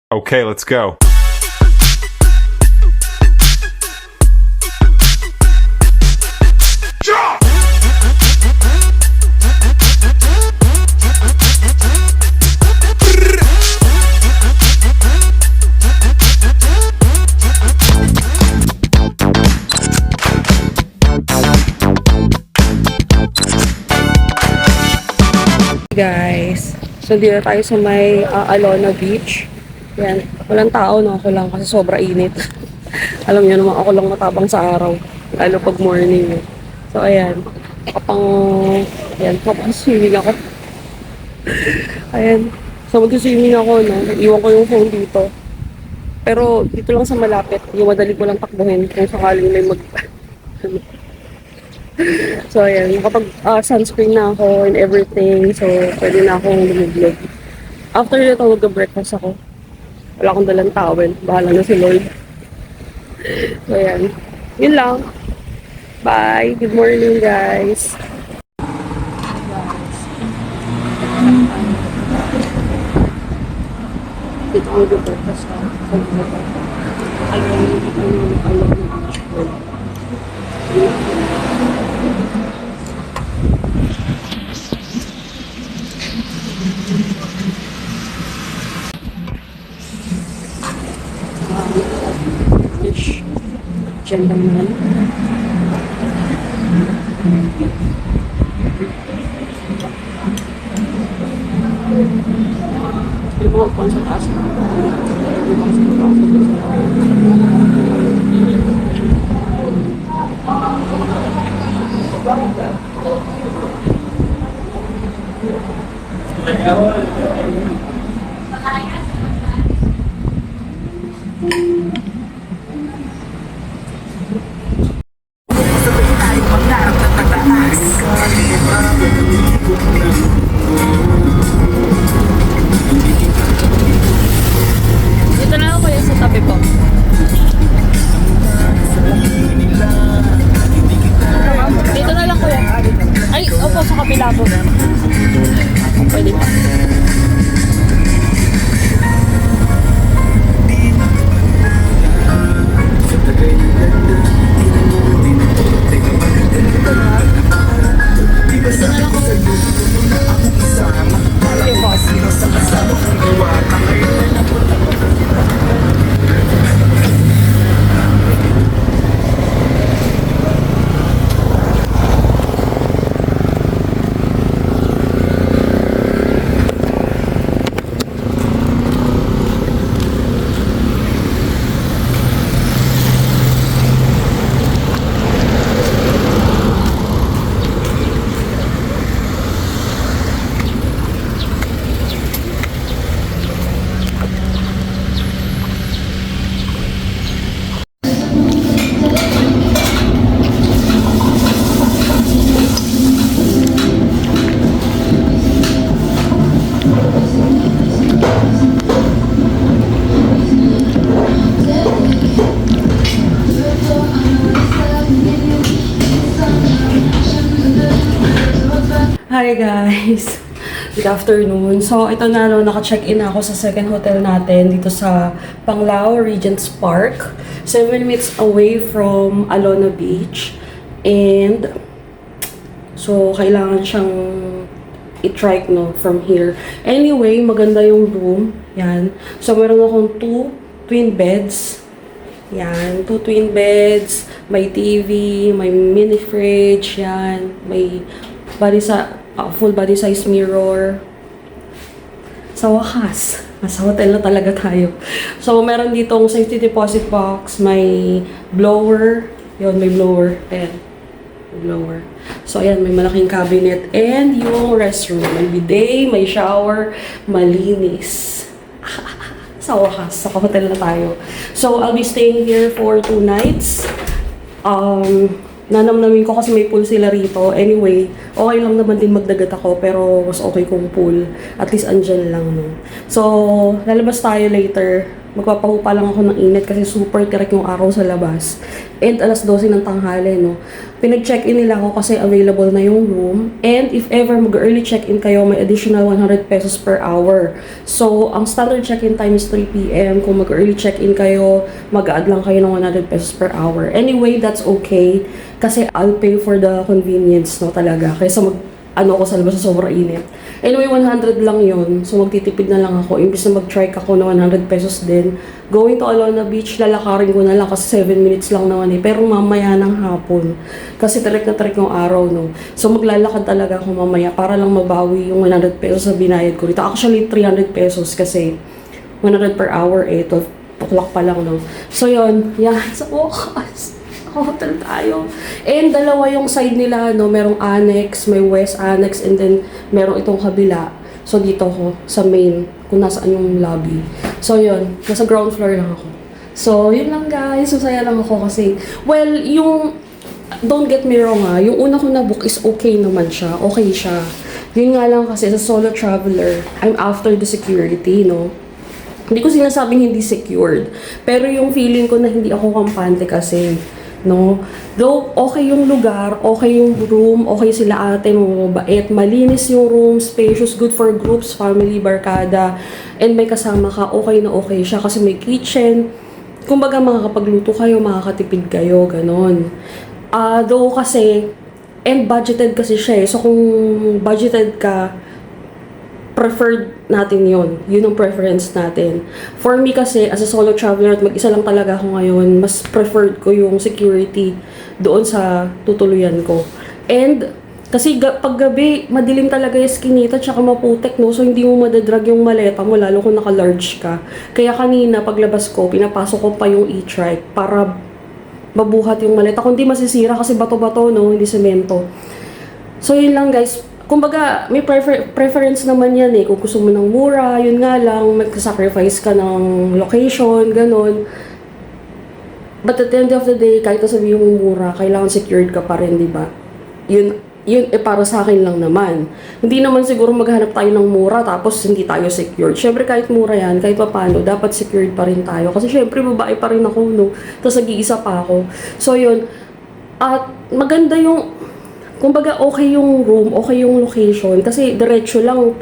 Okay, let's go. Guys, so dito tayo sa may Alona Beach. Yan, walang tao, no? Ako lang kasi sobra init. Alam niyo naman, ako lang matabang sa araw, lalo pag morning. So ayan, swimming ako. Ayan, so mag-swimming ako, no? Iwan ko yung phone dito. Pero dito lang sa malapit, yung madali ko lang takbuhin kung sakaling may So, ayan, nakapag-sunscreen na ako and everything. So, pwede na akong lumiblig. After nito, mag-breakfast ako. Wala akong dalang towel. Bahala na si Lloyd. So, ayan. Yun lang. Bye. Good morning, guys. Dito ako mag-breakfast ako. Alam na beach. Fish. Diyan lang naman. Yung mga kwan sa taas. Dito na ako kuya sa tabi ko. Dito na lang kuya. Ay, opo, sa kapila po. Pwede pa. Dito na lang kuya. Okay, boss. Hi guys! Good afternoon. So, ito na, no, naka-check-in ako sa second hotel natin dito sa Panglao Regents Park. 7 minutes away from Alona Beach. And, so, kailangan siyang i-trike, no, from here. Anyway, maganda yung room. Yan. So, meron akong 2 twin beds. Yan. 2 twin beds. May TV, may mini fridge. Yan. May full body size mirror. Sa wakas, nasa hotel na talaga tayo. So, meron ditong safety deposit box, may blower. Yun, may blower. Ayan. May blower. So, ayan, may malaking cabinet. And yung restroom. May bidet, may shower, malinis. Sa wakas, sa hotel na tayo. So, I'll be staying here for 2 nights. Nanamnamin ko kasi may pool sila rito. Anyway, okay lang naman din magdagat ako, pero mas okay kung pool. At least andyan lang, no. So, lalabas tayo later magpapahupa lang ako ng init kasi super tirik yung araw sa labas. And alas 12 ng tanghali, no. Pinag-check-in nila ako kasi available na yung room. And if ever mag-early check-in kayo, may additional 100 pesos per hour. So, ang standard check-in time is 3 p.m. Kung mag-early check-in kayo, mag-add lang kayo ng 100 pesos per hour. Anyway, that's okay. Kasi I'll pay for the convenience, no, talaga. Kaysa ako sa labas sa sobrang init. Anyway, 100 lang yon. So, magtitipid na lang ako. Imbis na mag-trike ako na 100 pesos din. Going to Alona Beach, lalakarin ko na lang kasi 7 minutes lang naman eh. Pero mamaya ng hapon. Kasi tarik na tarik yung araw, no. So, maglalakad talaga ako mamaya para lang mabawi yung 100 pesos na binayad ko dito. Actually, 300 pesos kasi 100 per hour eh. 12 o'clock pa lang, no. So, yun. Yan. Sa wakas. Hotel tayo. And dalawa yung side nila, no, merong annex, may west annex, and then merong itong kabila. So dito ako sa main, kung nasaan yung lobby. So yun, nasa ground floor lang ako. So yun lang guys, masaya lang ako kasi, well, yung, don't get me wrong yung una ko na book is okay naman siya, okay siya. Yun nga lang kasi sa solo traveler, I'm after the security, no. Hindi ko sinasabing hindi secured, pero yung feeling ko na hindi ako kampante kasi, no? Though, okay yung lugar, okay yung room, okay sila ate, mababait, malinis yung room, spacious, good for groups, family, barkada, and may kasama ka, okay na okay siya kasi may kitchen. Kumbaga, makakapagluto kayo, makakatipid kayo, ganon. Though kasi, and budgeted kasi siya eh. So, kung budgeted ka, preferred natin yon. Yun ang preference natin. For me kasi, as a solo traveler at mag-isa lang talaga ako ngayon, mas preferred ko yung security doon sa tutuluyan ko. And, kasi pag gabi, madilim talaga yung skinita tsaka maputek, no? So, hindi mo madadrag yung maleta mo, lalo kung naka-large ka. Kaya kanina, paglabas ko, pinapasok ko pa yung e-trike para mabuhat yung maleta. Kundi masisira kasi bato-bato, no? Hindi semento. So, yun lang guys. Kumbaga, may preference naman yan eh. Kung gusto mo ng mura, yun nga lang, mag-sacrifice ka ng location, ganun. But at the end of the day, kahit sabihin mo mura, kailangan secured ka pa rin, di ba? Yun para sa akin lang naman. Hindi naman siguro maghanap tayo ng mura tapos hindi tayo secured. Syempre kahit mura yan, kahit paano, dapat secured pa rin tayo. Kasi syempre babae pa rin ako, no? Tapos nag-iisa pa ako. So yun, at maganda yung, kumbaga okay yung room, okay yung location kasi diretso lang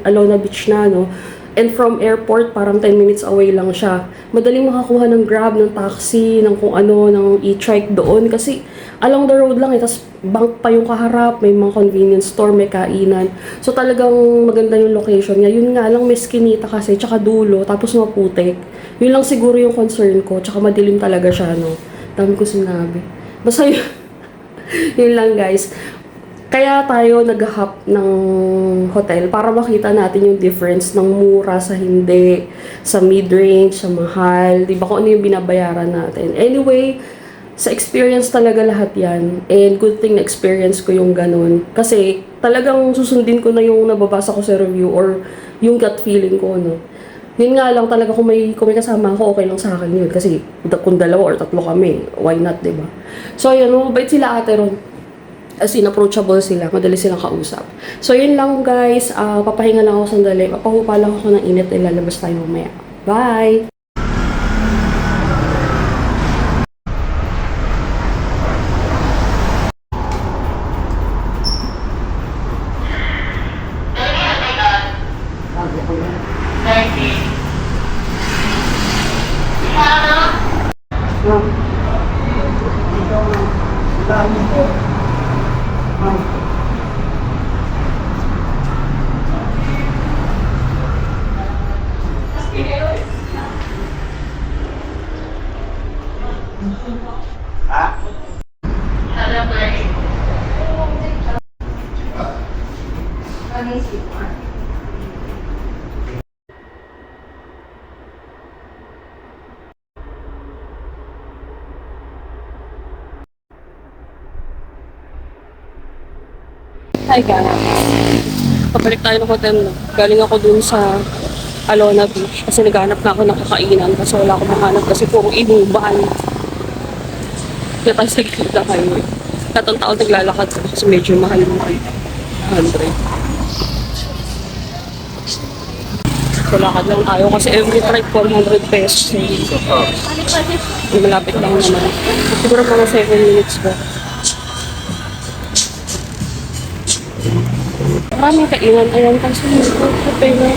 Alona Beach na, no. And from airport parang 10 minutes away lang siya. Madaling makakuha ng Grab, ng taxi, ng kung ano, ng e-trike doon kasi along the road lang eh. Tas bank pa yung kaharap, may mga convenience store, may kainan. So talagang maganda yung location niya. Yun nga lang may skinita kasi, tsaka dulo, tapos maputik. Yun lang siguro yung concern ko, tsaka madilim talaga siya, no. Dami ko sinabi. Basta yun. Yun lang guys. Kaya tayo nag-hop ng hotel para makita natin yung difference ng mura sa hindi, sa mid-range, sa mahal. Diba kung ano yung binabayaran natin. Anyway, sa experience talaga lahat yan. And good thing na experience ko yung ganun. Kasi talagang susundin ko na yung nababasa ko sa review or yung gut feeling ko, no. Yun nga lang talaga kung may kasama ako, okay lang sa akin yun. Kasi kung dalawa or tatlo kami, why not, diba? So, yun, mabait sila ate ron. As in, approachable sila. Madali silang kausap. So, yun lang guys. Papahinga lang ako sandali. Papahupa lang ako ng init. Ilalabas tayo mamaya. Bye! Hi guys! Pabalik tayo ng hotel na. Galing ako dun sa Alona Beach kasi naghanap na ako ng kakainan kasi wala akong mahanap kasi puro inuban. Kaya tayo sa gilid ng highway. Katong taon naglalakad kasi medyo mahal mo kayo. 100. Kulakad lang tayo kasi every trip 400 pesos. Malapit lang naman. Siguro mga 7 minutes ba. Maraming kainan. Ayan, kasi hotel na.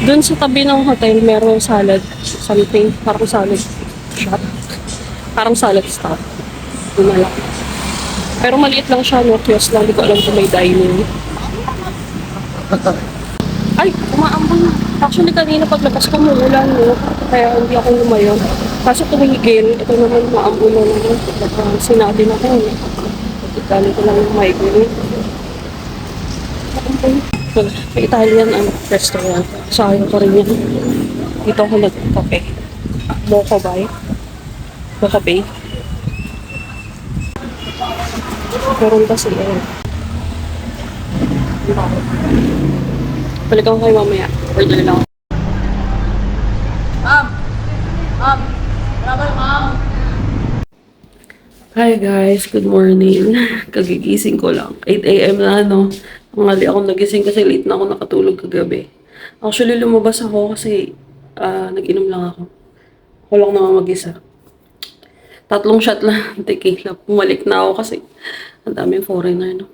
Doon sa tabi ng hotel, merong salad. Something. Parang salad shop. Parang salad stop. Malaki. Pero maliit lang siya, no? Kiosk lang. Hindi ko alam kung may dining. Ay, umaambon na. Actually, kanina paglabas ko umuulan, no? Kaya hindi ako lumayon. Kaso tumigil, ito naman umaambon na naman. Sinabi na ko, no? Pagkakali ko lang yung migraine. May Italian restaurant. Sayang ko rin yan. Dito ako nag-cafe. Mocha Bay. Mocha Bay. Meron pa sila yun. Balik ako kayo mamaya. Order lang. Hi guys, good morning. Kagigising ko lang. 8 a.m. na, no? Mangali ako nagising kasi late na ako nakatulog kagabi. Actually, lumabas ako kasi nag-inom lang ako. Ako lang naman mag-isa. 3 shot lang ng tequila. Pumalik na ako kasi ang daming foreigner, no?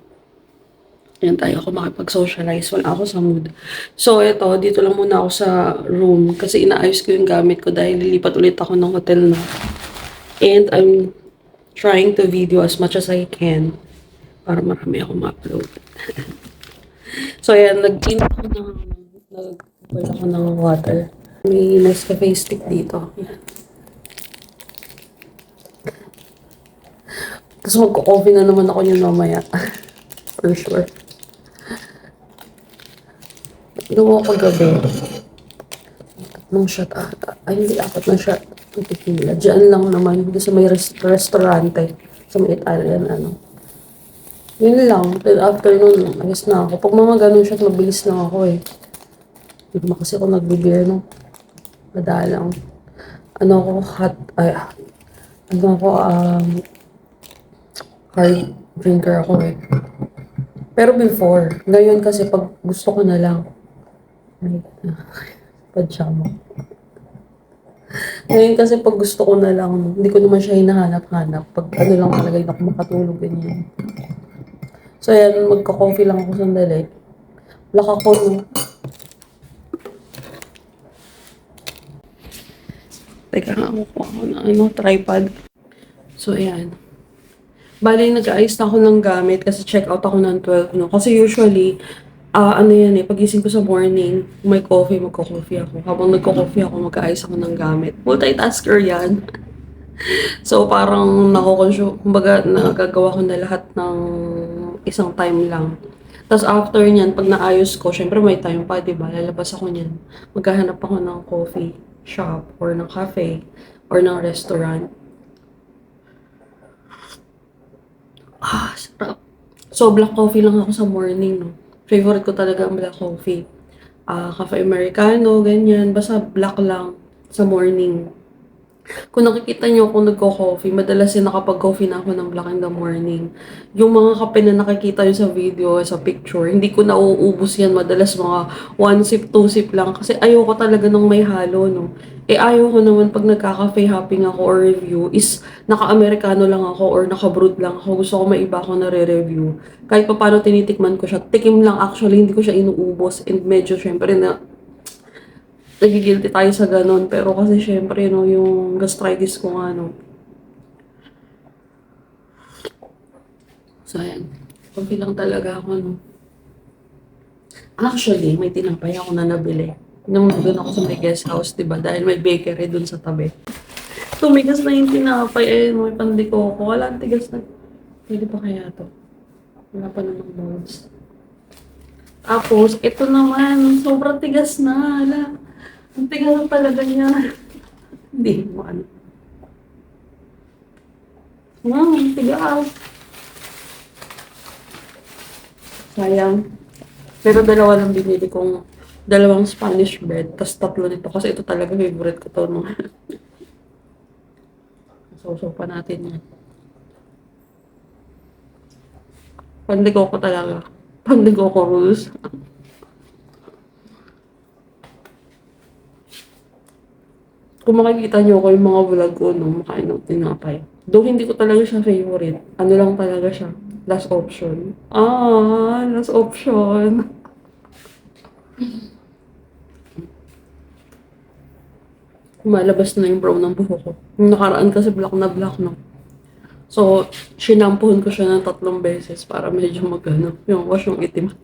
Yan tayo ako makipag-socialize. Wala ako sa mood. So, eto, dito lang muna ako sa room kasi inaayos ko yung gamit ko dahil lilipat ulit ako ng hotel na. And I'm trying to video as much as I can para marami ako ma-upload. So, ayan, nag-boil ako ng water. May Nescafe stick dito. Yan. Tapos magko-coffee na naman ako yun mamaya. For sure. Ginawa ko gabi. 3 shot ata. Ay, hindi, 4 na shot. Ang tequila. Diyan lang naman. Dito sa may restaurante. Sa may Italian, ano. Yun lang. Till afternoon, ayos na ako. Pag mga ganun shot, mabilis lang ako eh. Hindi naman kasi ako nagbibigay, no. Madalang. Ano ako, hard drinker ako eh. Pero before, ngayon kasi pag gusto ko na lang, pajama. Ngayon kasi pag gusto ko na lang, hindi ko naman siya hinahanap-hanap. Pag ano lang talaga, hindi ako makatulog, ganyan. So ayan, magka-coffee lang ako sandali. Black ako, no? Teka nga, ako ng tripod. So ayan. Bali, nag-ayos na ako ng gamit kasi check out ako ng 12, no? Kasi usually, ano yan eh, pagising ko sa morning, may coffee, magko-coffee ako. Habang nagko-coffee ako, mag-ayos ako ng gamit. Multitasker yan. So, parang kumbaga, nagagawa ko na lahat ng isang time lang. Tapos after nyan, pag naayos ko, syempre may time pa, diba? Lalabas ako nyan. Maghahanap ako ng coffee shop, or ng cafe, or ng restaurant. Sarap. So, black coffee lang ako sa morning, no? Favorite ko talaga ang black coffee. Cafe Americano, ganyan. Basta black lang sa morning. Kung nakikita niyo kung nagko-coffee, madalas yung nakapag-coffee na ako ng black in the morning. Yung mga kape na nakikita niyo sa video, sa picture, hindi ko nauubos yan. Madalas mga 1 sip, 2 sip lang. Kasi ayoko talaga ng may halo, no? Ayoko naman pag nagka-cafe hopping ako or review is naka-Americano lang ako or naka-brewed lang ako. Gusto ko maiba ako na re-review. Kahit pa paano tinitikman ko siya. Tikim lang actually, hindi ko siya inuubos. And medyo syempre na nagigilty tayo sa ganun. Pero kasi syempre, no, yung gastritis ko nga, no. So, ayan. Coffee lang talaga ako, no. Actually, may tinapay ako na nabili. Nung doon ako sa may guest house, diba? Dahil may bakery doon sa tabi. Tumigas na yung tinapay. Ayun, may pandiko ko. Wala ang tigas na. Pwede pa kaya to? Wala pa namang molds. Tapos, ito naman. Sobrang tigas na. Hala. Ang tigas na talaga niya. Hindi mo ano. Tigas. Sayang. Pero dalawa lang binili kong 2 Spanish bread, tas 3 nito. Kasi ito talaga favorite ko to, no? So pa natin yan. Pandigo ko talaga. Pandigo ko rules. Kung makikita niyo ko yung mga vlog ko nung makain ng tinapay. Though hindi ko talaga siya favorite. Ano lang talaga siya. Last option. Last option. Lumalabas na yung brown ng buhok ko. Yung nakaraan kasi black na black, no? So, sinampuhan ko siya ng 3 beses para medyo magano yung wash yung itim.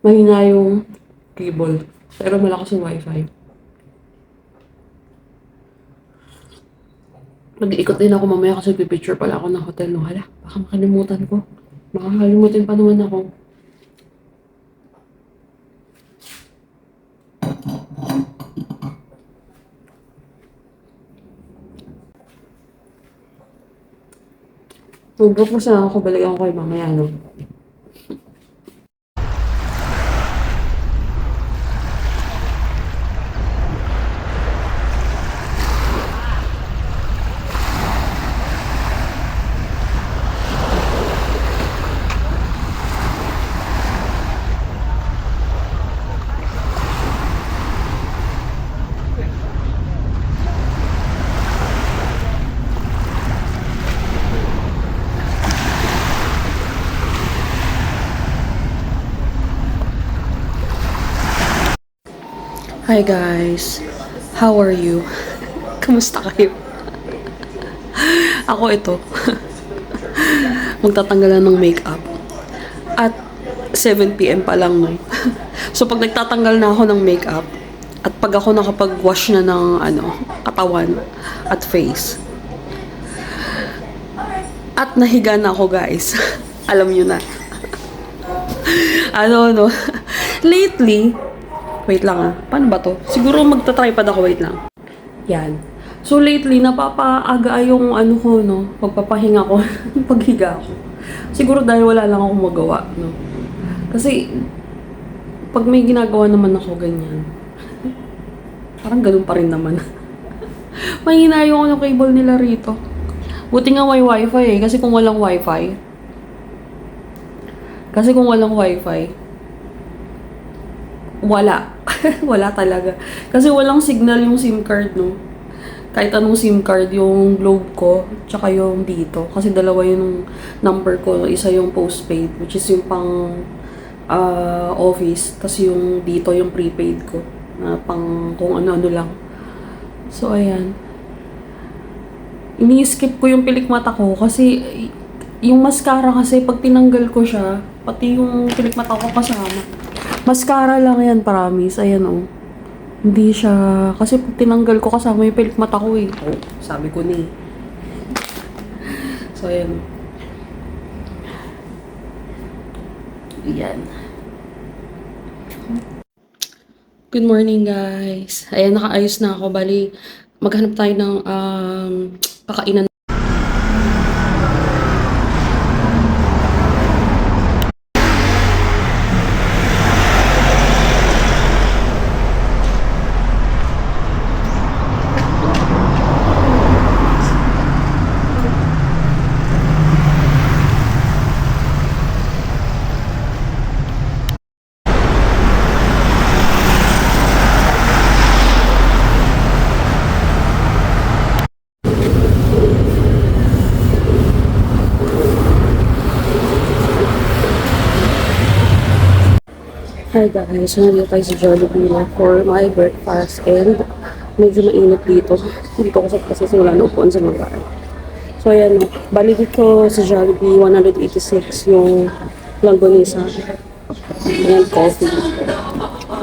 Mahina yung cable. Pero malakas yung wifi. Mag-iikot din ako mamaya kasi pipicture pala ako ng hotel. No, hala, baka makalimutan ko. Makakalimutan pa naman ako. Mag-propose na ako, balikan ko kay mamaya, no? Hi guys, how are you? Kamusta kayo? Ako ito. Magtatanggalan ng makeup. At 7 PM pa lang, no? So pag nagtatanggal na ako ng makeup, at pag ako nakapag-wash na ng katawan at face, at nahiga na ako guys, alam nyo na. No? Lately, wait lang paano ba to? Siguro magta-tripod ako, wait lang. Yan. So lately, napapaaga yung ko, no? Pagpapahinga ko, paghiga ko. Siguro dahil wala lang akong magawa, no? Kasi, pag may ginagawa naman ako ganyan, parang ganun pa rin naman. Mahina yung cable nila rito. Buti nga may wifi kasi kung walang wifi, wala. Wala talaga. Kasi walang signal yung SIM card, no? Kahit anong SIM card, yung Globe ko, tsaka yung dito. Kasi dalawa yung number ko. Isa yung postpaid, which is yung pang office. Tapos yung dito, yung prepaid ko. Na pang kung ano-ano lang. So, ayan. Ini-skip ko yung pilik mata ko kasi yung mascara kasi pag tinanggal ko siya, pati yung pilik mata ko kasama. Mascara lang yan, promise. Ayan, oh. Hindi siya... Kasi pag tinanggal ko kasama yung pilik mata ko, eh. Oh, sabi ko ni. So, ayan. Ayan. Good morning, guys. Ayan, nakaayos na ako. Bali, maghanap tayo ng kakainan. Hi guys, nandito tayo sa Jollibee na for my breakfast and medyo mainit dito. Dito ko kasi wala na upuan sa mga. So ayan, bali dito sa Jollibee, 186 yung langgonisa and coffee.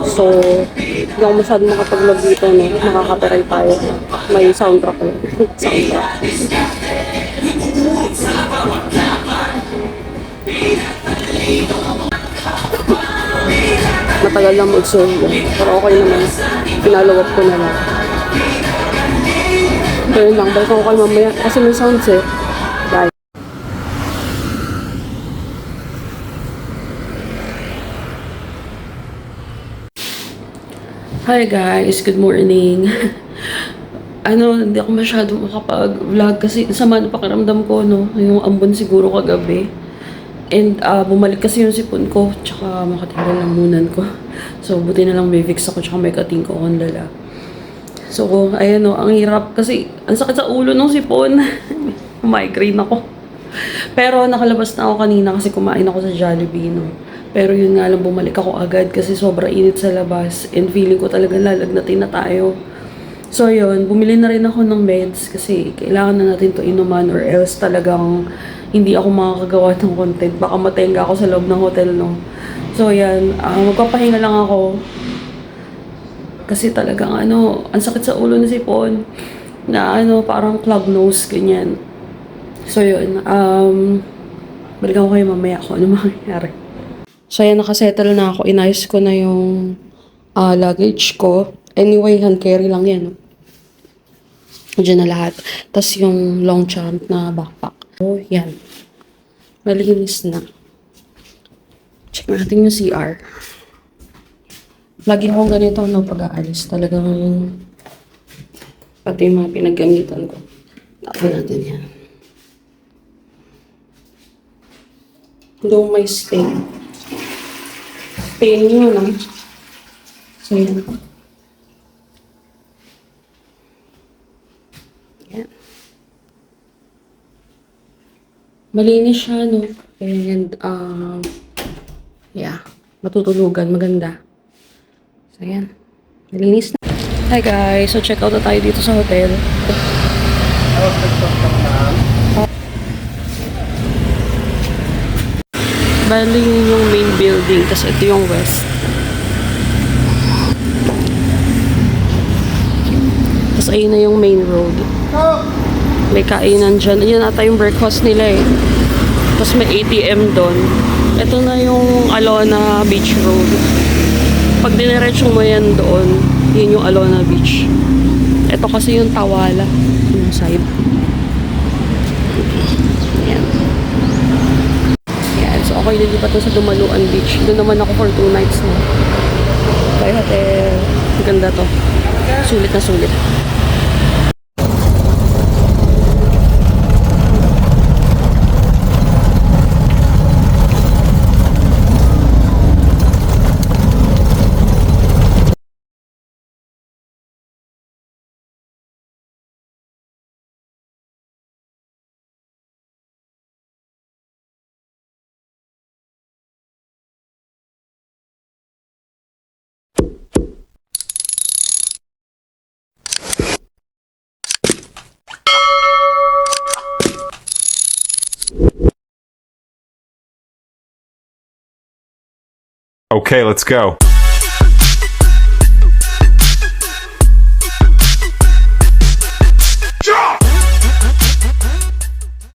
So, hindi ako masyadong makapag-vlog dito, no? Makaka-copyright tayo. May soundtrack ko. Soundtrack. Matagal lang mag-serve yun. Pero okay naman. Pinalo up ko na lang. Pero yun lang. Balik ako kayo mamaya. Kasi may sounds eh. Bye. Hi guys. Good morning. hindi ako masyado makapag-vlog kasi sama na pakiramdam ko, no? Yung ambon siguro kagabi. And bumalik kasi yung sipon ko, tsaka makatinggal ng munan ko. So, buti na lang may fix ako, tsaka may kating ko akong dala. So, ayan no, ang hirap kasi ang sakit sa ulo ng sipon. Migraine ako. Pero nakalabas na ako kanina kasi kumain ako sa Jollibee, no? Pero yun nga lang, bumalik ako agad kasi sobra init sa labas. And feeling ko talaga lalagnatin na tayo. So yun, bumili na rin ako ng meds kasi kailangan na natin to inuman or else talagang hindi ako makakagawa ng content. Baka matenga ako sa loob ng hotel, no? So yan, magpapahinga lang ako. Kasi talagang ang sakit sa ulo ni sipon na parang clog nose, ganyan. So yun, balikan ko kayo mamaya kung ano mangyayari. So yan, nakasettle na ako. Inayos ko na yung luggage ko. Anyway, hand carry lang yan. No? Diyan na lahat. Tapos yung long champ na backpack. So, yan. Malinis na. Check natin yung CR. Lagi akong ganito, no, pag-aalis. Talagang pati yung mga pinaggamitan ko. Tapos natin yan. Though may stain. Stain yun, no? So, yan. Yan. Malinis siya, no? And, yeah. Matutulugan. Maganda. So, yan. Malinis na. Hi, guys. So, check out na tayo dito sa hotel. Bali yung main building. Tapos, ito yung west. Tapos, ayun na yung main road. May kainan dyan. Ayan ata yung breakfast nila eh. Tapos may ATM doon. Ito na yung Alona Beach Road. Pag diniretso mo yan doon, yun yung Alona Beach. Ito kasi yung Tawala. Yung side. Ayan. Ayan. So ako ililipat to sa Dumaluan Beach. Doon naman ako for 2 nights na. By hotel. Ganda to. Sulit na sulit. Okay, let's go.